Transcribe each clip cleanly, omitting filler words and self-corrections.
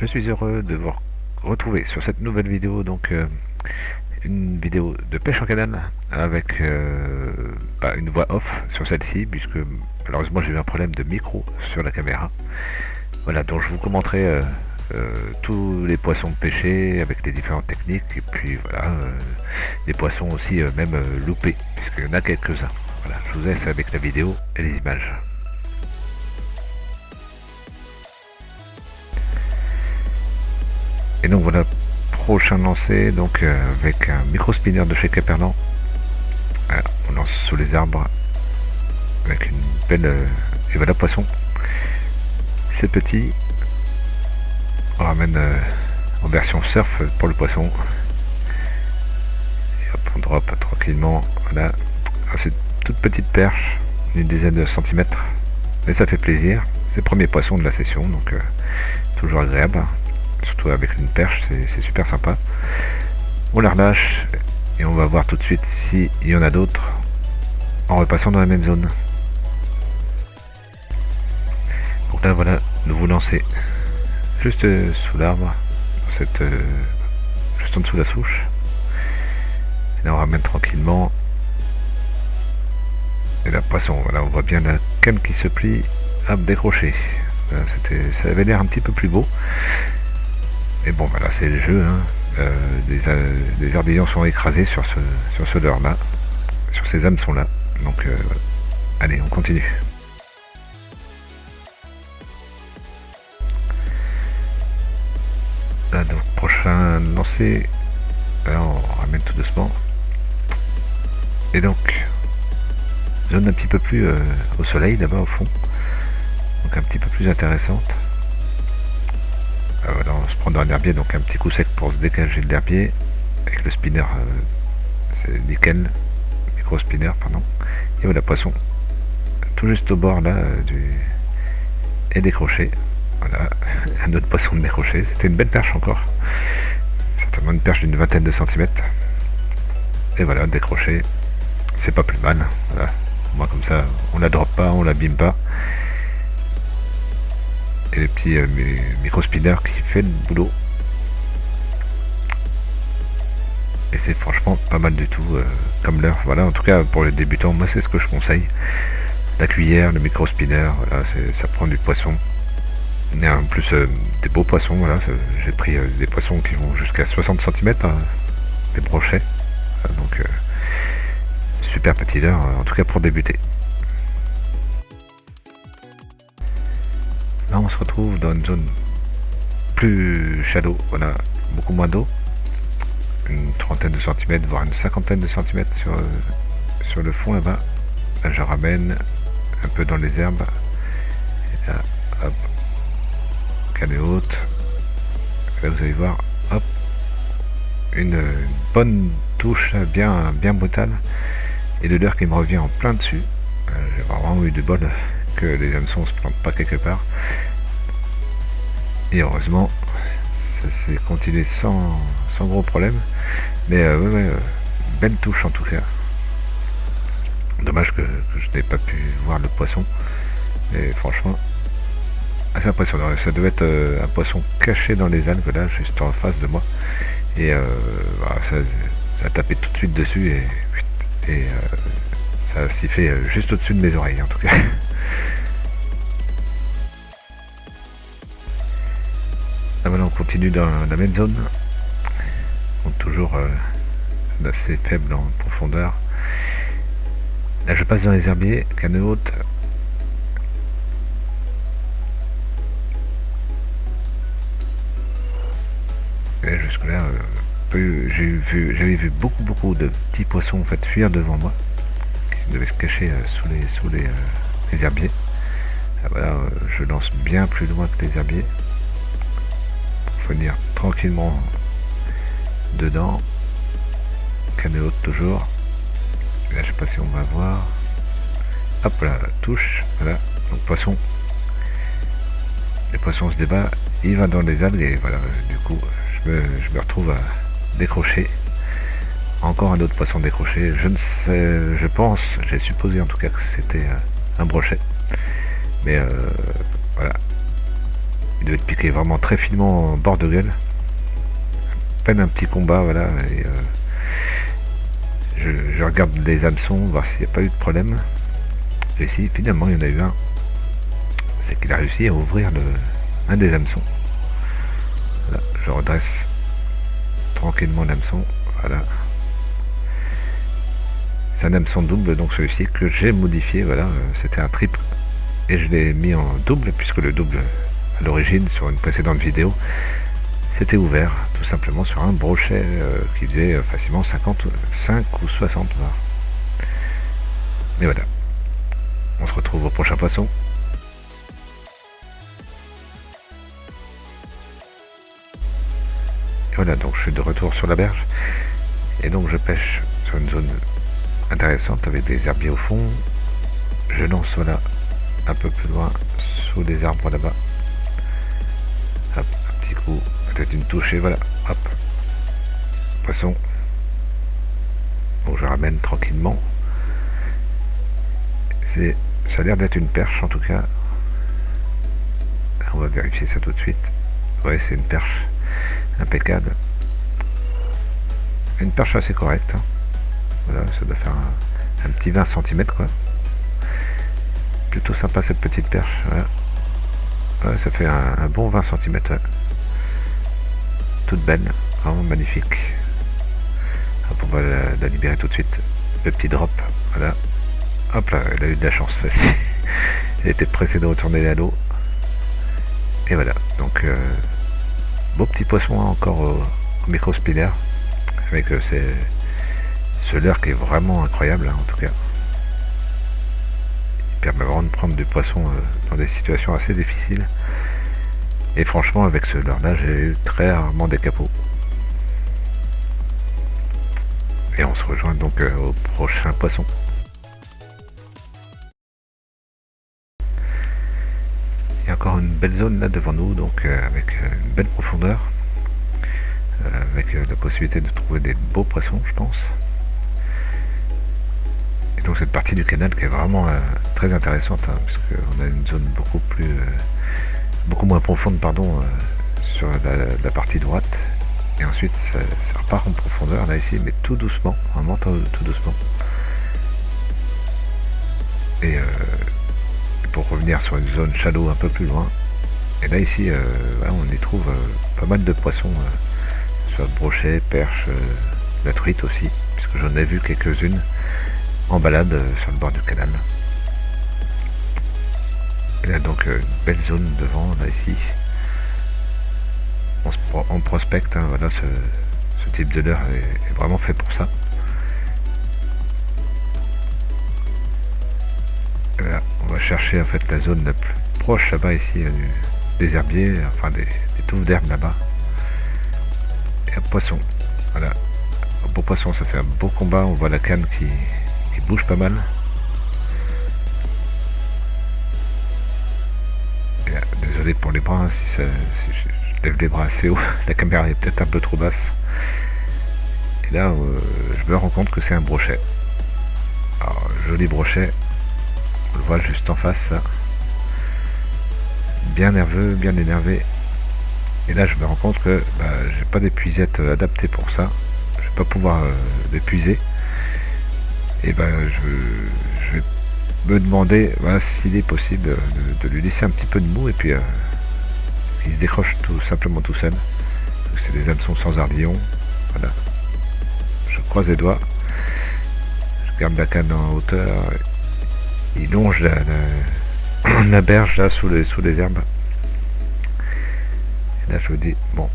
Je suis heureux de vous retrouver sur cette nouvelle vidéo, donc une vidéo de pêche en canal avec une voix off sur celle-ci, puisque malheureusement j'ai eu un problème de micro sur la caméra. Voilà, donc je vous commenterai tous les poissons pêchés avec les différentes techniques, et puis voilà, les poissons aussi même loupés, puisqu'il y en a quelques-uns. Voilà, je vous laisse avec la vidéo et les images. Et donc voilà, prochain lancé, donc avec un micro spinner de chez Caperlan. Voilà, on lance sous les arbres avec une belle et voilà poisson. C'est petit. On ramène en version surf pour le poisson. Et hop, on drop tranquillement. Voilà, c'est une toute petite perche, une dizaine de centimètres, mais ça fait plaisir. C'est le premier poisson de la session, donc toujours agréable. Surtout avec une perche, c'est super sympa. On la relâche et on va voir tout de suite s'il y en a d'autres en repassant dans la même zone. Donc là voilà, nous vous lancez juste sous l'arbre, juste en dessous de la souche. Et là on ramène tranquillement. Et là poisson, voilà, on voit bien la canne qui se plie, hop, décroché. Ça avait l'air un petit peu plus beau. Et bon voilà, c'est le jeu, hein. Les ardillons sont écrasés sur ce leurre là, sur ces hameçons là. Donc voilà. Allez, on continue. Là, donc prochain lancé, là on ramène tout doucement. Et donc zone un petit peu plus au soleil là-bas au fond, donc un petit peu plus intéressante. Voilà, on se prend dans l'herbier, donc un petit coup sec pour se dégager de l'herbier avec le spinner, c'est nickel, micro spinner pardon. Et voilà poisson tout juste au bord là et décroché. Voilà, un autre poisson de décroché. C'était une belle perche encore, certainement une perche d'une vingtaine de centimètres. Et voilà, décroché, c'est pas plus mal. Voilà. Moi comme ça, on la drop pas, on l'abîme pas. Et les petits micro spinners qui fait le boulot. Et c'est franchement pas mal du tout comme leurre. Voilà, en tout cas pour les débutants, moi c'est ce que je conseille. La cuillère, le micro spinner, voilà, ça prend du poisson. Et en plus des beaux poissons, voilà, j'ai pris des poissons qui vont jusqu'à 60 cm, hein, des brochets. Donc super petit leurre, en tout cas pour débuter. Là on se retrouve dans une zone plus shallow, voilà, beaucoup moins d'eau, une trentaine de centimètres, voire une cinquantaine de centimètres sur le fond là-bas. Là je ramène un peu dans les herbes, et là, hop, canne haute, là vous allez voir, hop, une bonne touche bien brutale, et le leurre qui me revient en plein dessus. J'ai vraiment eu du bol que les hameçons se plantent pas quelque part. Et heureusement, ça s'est continué sans gros problème. Mais ouais, belle touche en tout cas. Dommage que je n'ai pas pu voir le poisson. Mais franchement, assez impressionnant. Ça devait être un poisson caché dans les algues là, juste en face de moi. Et voilà, ça a tapé tout de suite dessus et ça a sifflé juste au-dessus de mes oreilles en tout cas. Là voilà, on continue dans la même zone, donc toujours assez faible en profondeur. Là je passe dans les herbiers, canne haute. Et jusque là, j'avais vu beaucoup de petits poissons en fait fuir devant moi, qui devaient se cacher sous les herbiers. Là, voilà, je lance bien plus loin que les herbiers. Venir tranquillement dedans, canne haute toujours. Et là je sais pas si on va voir, hop là, touche, voilà, donc poisson, les poissons se débat, il va dans les algues et voilà, du coup je me retrouve à décrocher encore un autre poisson décroché. Je ne sais, je pense, j'ai supposé en tout cas que c'était un brochet, mais voilà, Il devait être piqué vraiment très finement en bord de gueule. À peine un petit combat, voilà. Et, je regarde les hameçons, voir s'il n'y a pas eu de problème. Et si, finalement, il y en a eu un. C'est qu'il a réussi à ouvrir un des hameçons. Voilà, je redresse tranquillement l'hameçon. Voilà. C'est un hameçon double, donc celui-ci que j'ai modifié. Voilà, c'était un triple. Et je l'ai mis en double, puisque le double, à l'origine, sur une précédente vidéo, c'était ouvert, tout simplement sur un brochet qui faisait facilement 55 ou 60 voire. Mais voilà. On se retrouve au prochain poisson. Et voilà, donc je suis de retour sur la berge. Et donc je pêche sur une zone intéressante avec des herbiers au fond. Je lance voilà un peu plus loin sous les arbres là-bas. Hop, un petit coup, peut-être une touche et voilà, hop. Poisson. Bon, je ramène tranquillement. Ça a l'air d'être une perche en tout cas. On va vérifier ça tout de suite. Ouais, c'est une perche impeccable. Une perche assez correcte. Hein. Voilà, ça doit faire un petit 20 cm quoi. Plutôt sympa cette petite perche. Voilà. Ouais, ça fait un bon 20 cm. Ouais. Toute belle, vraiment magnifique. Hop, on va la libérer tout de suite. Le petit drop, voilà. Hop là, elle a eu de la chance. Elle était pressée de retourner à l'eau. Et voilà, donc beau petit poisson encore au micro-spillaire. Avec ce leurre qui est vraiment incroyable hein, en tout cas. Il permet vraiment de prendre du poisson dans des situations assez difficiles. Et franchement avec ce leurre là j'ai eu très rarement des capots. Et on se rejoint donc au prochain poisson. Il y a encore une belle zone là devant nous, donc avec une belle profondeur, avec la possibilité de trouver des beaux poissons, je pense. Et donc cette partie du canal qui est vraiment très intéressante, hein, parce qu'on a une zone beaucoup moins profonde, pardon, sur la partie droite. Et ensuite ça repart en profondeur là ici, mais tout doucement, vraiment tout doucement. Et pour revenir sur une zone shallow un peu plus loin. Et là ici, voilà, on y trouve pas mal de poissons, soit brochet, perche, la truite aussi, puisque j'en ai vu quelques-unes en balade sur le bord du canal. Et là donc une belle zone devant, là ici. On prospecte, hein, voilà, ce type de leurre est vraiment fait pour ça. Voilà, on va chercher en fait la zone la plus proche là-bas ici des herbiers, enfin des touffes d'herbe là-bas. Et un poisson, voilà, un beau poisson, ça fait un beau combat, on voit la canne qui bouge pas mal. Et là, désolé pour les bras, hein, si je lève les bras assez haut, la caméra est peut-être un peu trop basse. Et là, je me rends compte que c'est un brochet. Alors, joli brochet. On le voit juste en face, ça. Bien nerveux, bien énervé. Et là, je me rends compte que j'ai pas d'épuisette adaptée pour ça. Je vais pas pouvoir l'épuiser. Et je vais me demander voilà, s'il est possible de lui laisser un petit peu de mou et puis il se décroche tout simplement tout seul. C'est des hameçons sans ardillon. Voilà. Je croise les doigts. Je garde la canne en hauteur. Il longe la berge là sous les herbes. Et là je me dis, bon,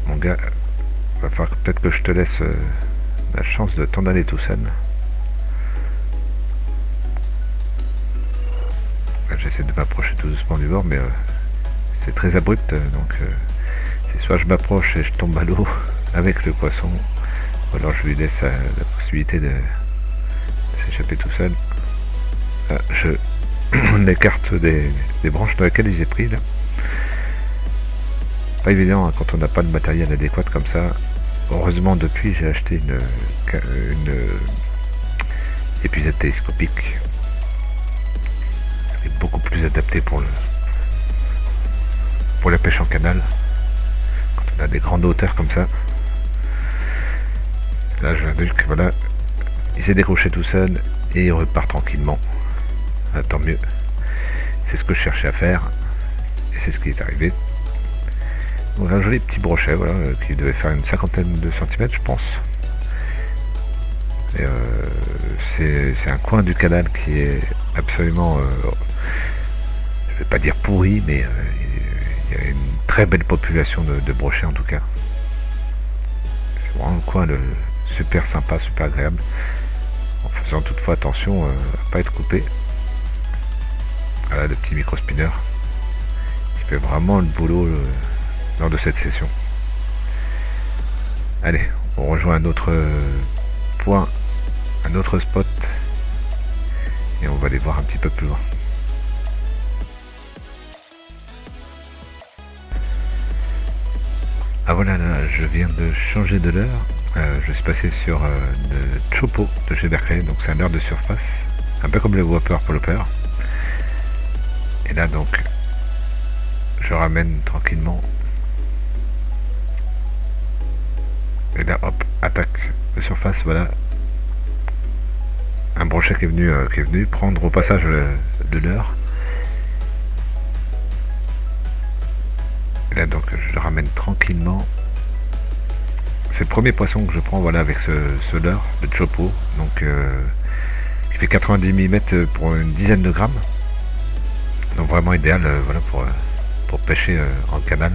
mon gars, va falloir peut-être que je te laisse la chance de t'en aller tout seul. J'essaie de m'approcher tout doucement du bord, mais c'est très abrupt, donc c'est soit je m'approche et je tombe à l'eau avec le poisson, ou alors je lui laisse la possibilité de s'échapper tout seul. Je l'écarte des branches dans lesquelles il est pris là. Pas évident hein, quand on n'a pas de matériel adéquat comme ça. Heureusement depuis j'ai acheté une épuisette télescopique. C'est beaucoup plus adapté pour pour la pêche en canal, quand on a des grandes hauteurs comme ça. Là je viens de dire que voilà, il s'est décroché tout seul et il repart tranquillement. Ah, tant mieux, c'est ce que je cherchais à faire et c'est ce qui est arrivé. Donc un joli petit brochet, voilà, qui devait faire une cinquantaine de centimètres je pense. Et c'est un coin du canal qui est absolument, je vais pas dire pourri, mais il y a une très belle population de brochets en tout cas. C'est vraiment un coin super sympa, super agréable, en faisant toutefois attention à pas être coupé. Voilà le petit micro spinner qui fait vraiment le boulot lors de cette session. Allez, on rejoint un autre point, un autre spot, et on va aller voir un petit peu plus loin. Ah voilà, là, je viens de changer de leurre. Je suis passé sur le Chopo de chez Berkeley, donc c'est un leurre de surface, un peu comme le Whopper Plopper. Et là donc, je ramène tranquillement. Et là hop, attaque de surface, voilà. Un brochet qui est venu prendre au passage le leurre. Et là donc je le ramène tranquillement. C'est le premier poisson que je prends, voilà, avec ce leurre, le Chopo, donc qui fait 90 mm pour une dizaine de grammes. Donc vraiment idéal, voilà, pour pêcher en canal.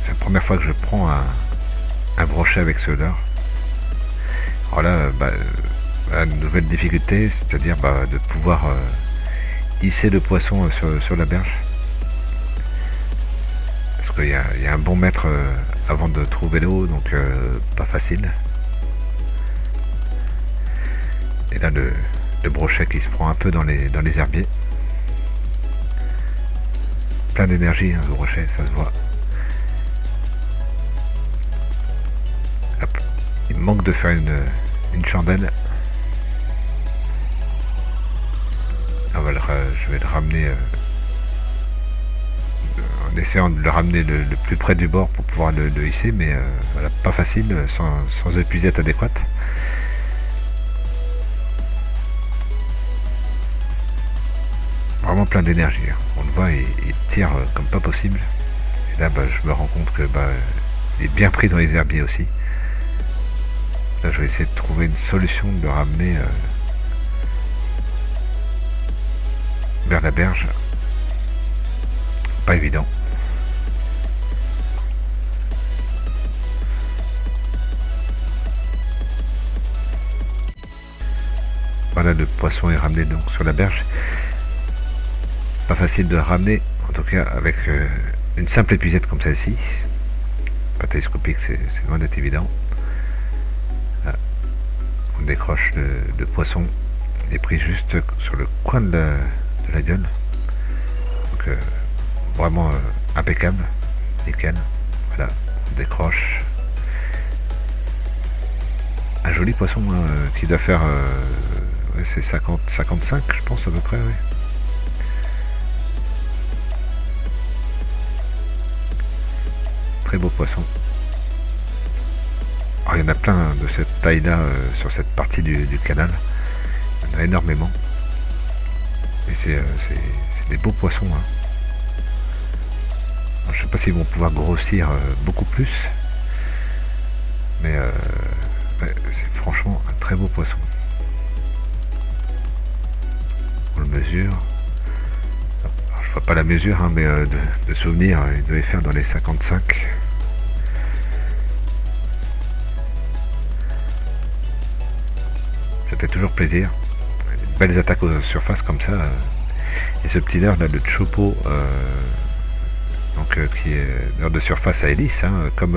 C'est la première fois que je prends un brochet avec ce leurre. Alors là, une nouvelle difficulté, c'est-à-dire de pouvoir hisser le poisson sur la berge. Parce qu'il y a un bon mètre avant de trouver l'eau, donc pas facile. Et là, le brochet qui se prend un peu dans les herbiers. Plein d'énergie, hein, le brochet, ça se voit. Hop. Il me manque de faire une chandelle. Je vais le ramener en essayant de le ramener le plus près du bord pour pouvoir le hisser, mais voilà, pas facile, sans épuisette adéquate. Vraiment plein d'énergie, hein. On le voit, il tire comme pas possible. Et là je me rends compte que il est bien pris dans les herbiers aussi. Là je vais essayer de trouver une solution de le ramener vers la berge. Pas évident. Voilà, le poisson est ramené donc sur la berge. Pas facile de le ramener, en tout cas avec une simple épuisette comme celle-ci. Pas télescopique, c'est loin d'être évident. Là, on décroche le poisson. Il est pris juste sur le coin de la gueule. Donc vraiment impeccable, nickel. Voilà, on décroche. Un joli poisson qui doit faire ouais, c'est 50-55 je pense à peu près, oui. Très beau poisson. Alors, il y en a plein de cette taille là sur cette partie du canal. Il y en a énormément. Et c'est des beaux poissons, hein. Alors, je sais pas s'ils vont pouvoir grossir beaucoup plus. Mais ouais, c'est franchement un très beau poisson. On le mesure. Alors, je vois pas la mesure, hein, mais de souvenir, il devait faire dans les 55. Ça fait toujours plaisir. Des belles attaques aux surfaces comme ça. Et ce petit leurre là, le Chopo, donc qui est leurre de surface à hélice, hein, comme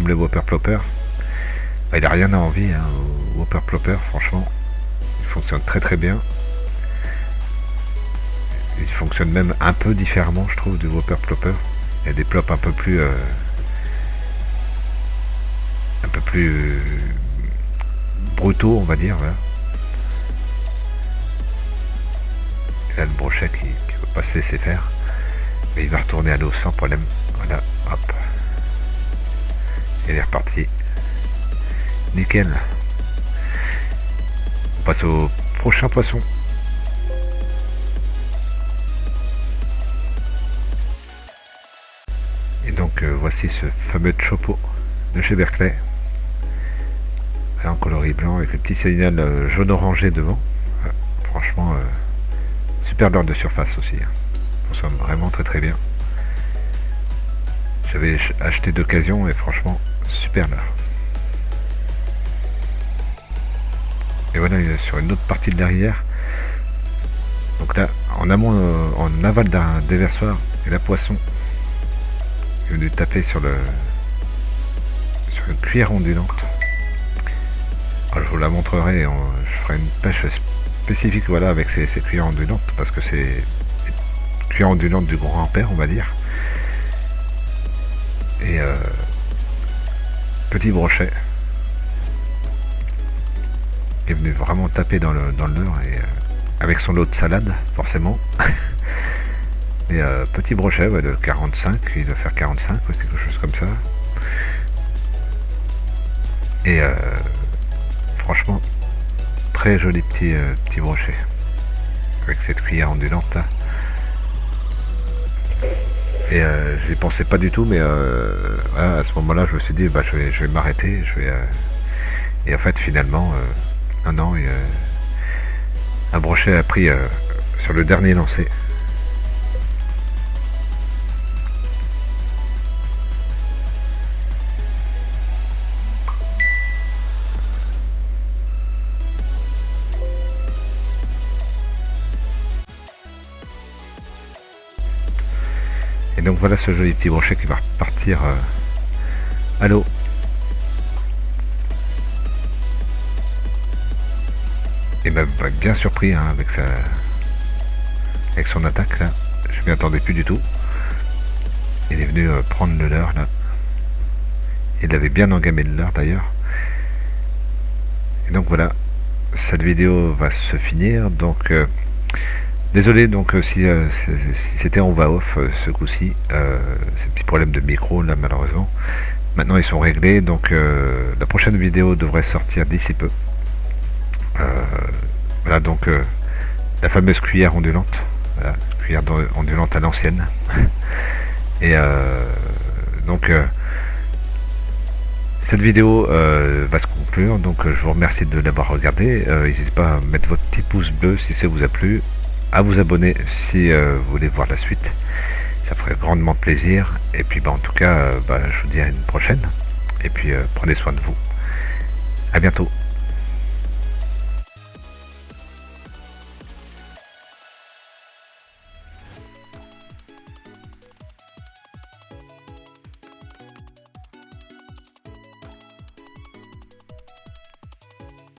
le Whopper Plopper. Il n'a rien à envier, hein, au Whopper Plopper, franchement. Il fonctionne très très bien. Il fonctionne même un peu différemment, je trouve, du Whopper Plopper. Il y a des plops un peu plus brutaux, on va dire. Voilà. Et là, le brochet qui ne veut pas se laisser faire. Et il va retourner à l'eau sans problème. Voilà, hop. Il est reparti. Nickel. On passe au prochain poisson. Et donc voici ce fameux chopo de chez Berkeley. En coloris blanc avec le petit signal jaune orangé devant. Franchement, super leurre de surface aussi. Ça ressemble vraiment très très bien. J'avais acheté d'occasion et franchement, super leurre. Et voilà, sur une autre partie de l'arrière. Donc là, en amont, en aval d'un déversoir, et la poisson est venu taper sur une cuillère ondulante. Alors, je vous la montrerai, je ferai une pêche spécifique voilà, avec ces cuillères ondulantes, parce que c'est des cuillères ondulantes du grand-père, on va dire. Et petit brochet qui est venu vraiment taper dans le leurre, et avec son lot de salade, forcément. Et petit brochet ouais, de 45, il doit faire 45, ouais, quelque chose comme ça. Et franchement, très joli petit brochet. Avec cette cuillère ondulante là. Et j'y pensais pas du tout, mais voilà, à ce moment-là, je me suis dit, bah, je vais m'arrêter. Et en fait, finalement, non, un brochet a pris sur le dernier lancé. Et donc voilà ce joli petit brochet qui va repartir à l'eau. Et ben bien surpris hein, avec son attaque là. Je m'y attendais plus du tout. Il est venu prendre le leurre là. Il avait bien engamé le leurre d'ailleurs. Et donc voilà, cette vidéo va se finir. Donc désolé donc si c'était en voix off ce coup-ci, ces petits problèmes de micro là malheureusement. Maintenant ils sont réglés, donc la prochaine vidéo devrait sortir d'ici peu. Voilà donc la fameuse cuillère ondulante, voilà, cuillère ondulante à l'ancienne. Et donc cette vidéo va se conclure, donc je vous remercie de l'avoir regardé. N'hésitez pas à mettre votre petit pouce bleu si ça vous a plu, à vous abonner si vous voulez voir la suite, ça ferait grandement plaisir. Et puis bah, en tout cas je vous dis à une prochaine, et puis prenez soin de vous, à bientôt.